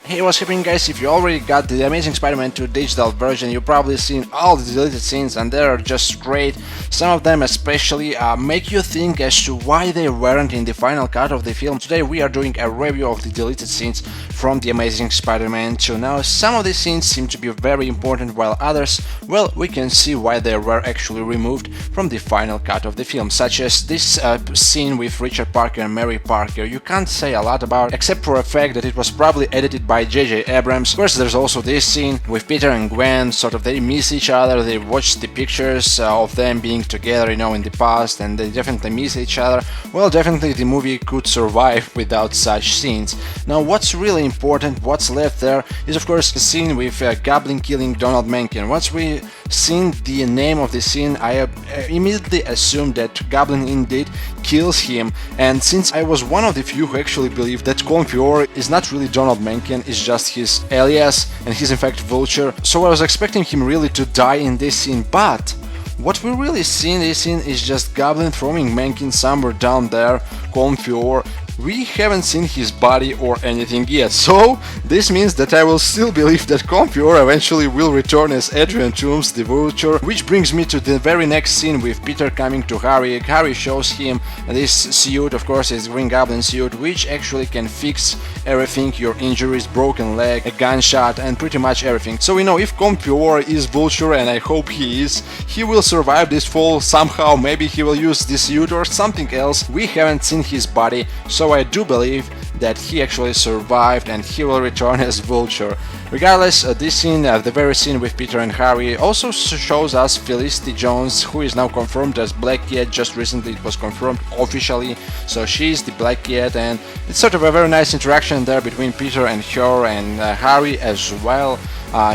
Hey, what's happening, guys? If you already got the Amazing Spider-Man 2 digital version, you've probably seen all the deleted scenes and they are just great. Some of them especially make you think as to why they weren't in the final cut of the film. Today we are doing a review of the deleted scenes from the Amazing Spider-Man 2. Now, some of these scenes seem to be very important, while others, well, we can see why they were actually removed from the final cut of the film, such as this scene with Richard Parker and Mary Parker. You can't say a lot about it, except for the fact that it was probably edited by J.J. Abrams. Of course, there's also this scene with Peter and Gwen, sort of they miss each other, they watch the pictures of them being together, in the past, and they definitely miss each other. Well, definitely the movie could survive without such scenes. Now, what's really important, what's left there, is of course the scene with Goblin killing Donald Mencken. Once we seen the name of the scene, I immediately assumed that Goblin indeed kills him, and since I was one of the few who actually believed that Confior is not really Donald Mencken, it's just his alias, and he's in fact Vulture, so I was expecting him really to die in this scene, but what we really see in this scene is just Goblin throwing Mencken somewhere down there, Confior. We haven't seen his body or anything yet, so this means that I will still believe that Confior eventually will return as Adrian Toomes, the Vulture, which brings me to the very next scene with Peter coming to Harry. Harry shows him this suit, of course, his Green Goblin suit, which actually can fix everything, your injuries, broken leg, a gunshot, and pretty much everything. So we know if Confior is Vulture, and I hope he is, he will survive this fall somehow. Maybe he will use this suit or something else. We haven't seen his body, so I do believe that he actually survived and he will return as Vulture. Regardless, this scene, the very scene with Peter and Harry, also shows us Felicity Jones, who is now confirmed as Black Cat. Just recently it was confirmed officially, so she's the Black Cat, and it's sort of a very nice interaction there between Peter and her and Harry as well.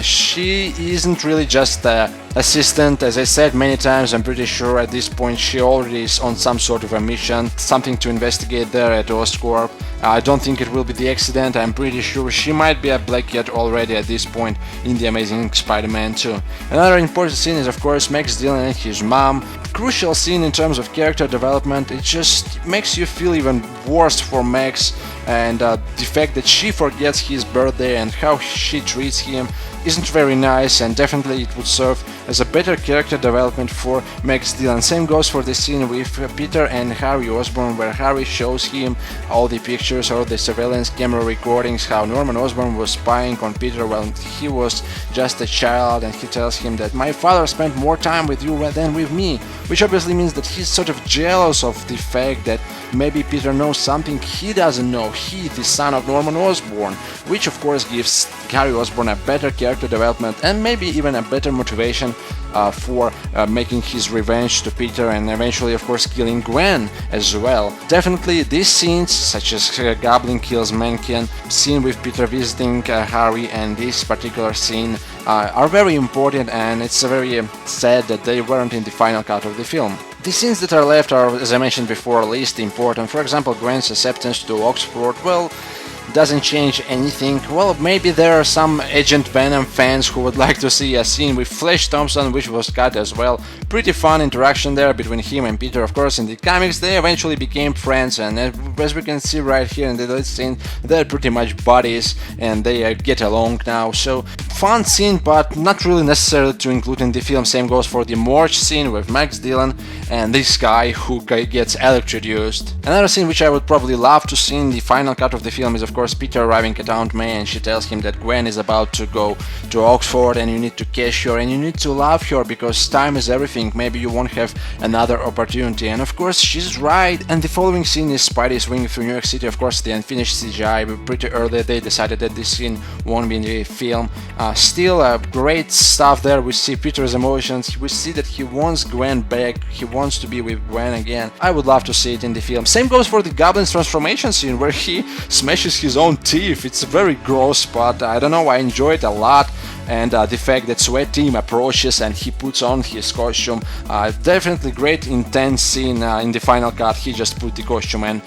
She isn't really just an assistant, as I said many times. I'm pretty sure at this point she already is on some sort of a mission, something to investigate there at Oscorp. I don't think it will be the accident. I'm pretty sure she might be a Black Cat already at this point in the Amazing Spider-Man 2. Another important scene is of course Max Dillon and his mom. Crucial scene in terms of character development. It just makes you feel even worse for Max, and the fact that she forgets his birthday and how she treats him isn't very nice, and definitely it would serve as a better character development for Max Dillon. Same goes for the scene with Peter and Harry Osborn, where Harry shows him all the pictures or the surveillance camera recordings, how Norman Osborn was spying on Peter while he was just a child, and he tells him that my father spent more time with you than with me, which obviously means that he's sort of jealous of the fact that maybe Peter knows something he doesn't know. He, the son of Norman Osborn, which of course gives Harry Osborn a better character development and maybe even a better motivation for making his revenge to Peter, and eventually of course killing Gwen as well. Definitely these scenes, such as Goblin kills Mencken, scene with Peter visiting Harry, and this particular scene are very important, and it's very sad that they weren't in the final cut of the film. The scenes that are left are, as I mentioned before, least important. For example, Gwen's acceptance to Oxford, well, doesn't change anything. Well, maybe there are some Agent Venom fans who would like to see a scene with Flash Thompson, which was cut as well. Pretty fun interaction there between him and Peter. Of course, in the comics they eventually became friends, and as we can see right here in the deleted scene, they're pretty much buddies and they get along now. So fun scene, but not really necessary to include in the film. Same goes for the March scene with Max Dillon and this guy who gets electrocuted. Another scene which I would probably love to see in the final cut of the film is of course Peter arriving at Aunt May, and she tells him that Gwen is about to go to Oxford and you need to catch her and you need to love her because time is everything, maybe you won't have another opportunity. And of course she's right. And the following scene is Spidey swinging through New York City. Of course the unfinished CGI, but pretty early they decided that this scene won't be in the film. Still great stuff there. We see Peter's emotions, we see that he wants Gwen back, he wants to be with Gwen again. I would love to see it in the film. Same goes for the Goblin's transformation scene where he smashes his own teeth. It's very gross, but I don't know, I enjoy it a lot. And the fact that Sweat Team approaches and he puts on his costume, definitely great intense scene in the final cut. He just put the costume and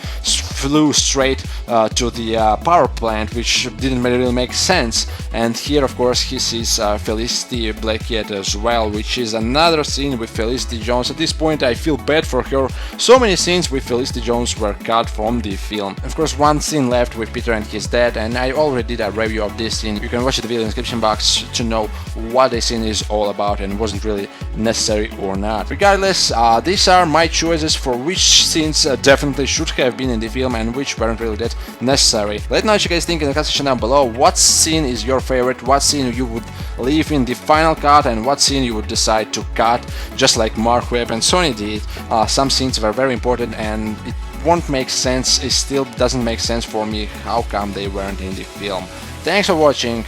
flew straight to the power plant, which didn't really make sense. And here, of course, he sees Felicity Blackhead as well, which is another scene with Felicity Jones. At this point, I feel bad for her. So many scenes with Felicity Jones were cut from the film. Of course, one scene left with Peter and his dad, and I already did a review of this scene. You can watch the video in the description box to know what the scene is all about and wasn't really necessary or not. Regardless, these are my choices for which scenes definitely should have been in the film and which weren't really that necessary. Let me know what you guys think in the comment section down below. What scene is your favorite? What scene you would leave in the final cut, and what scene you would decide to cut, just like Mark Webb and Sony did. Some scenes were very important and it won't make sense. It still doesn't make sense for me how come they weren't in the film. Thanks for watching,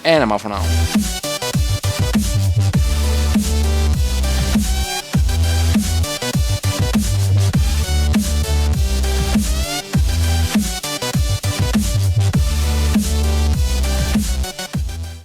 and I'm out for now.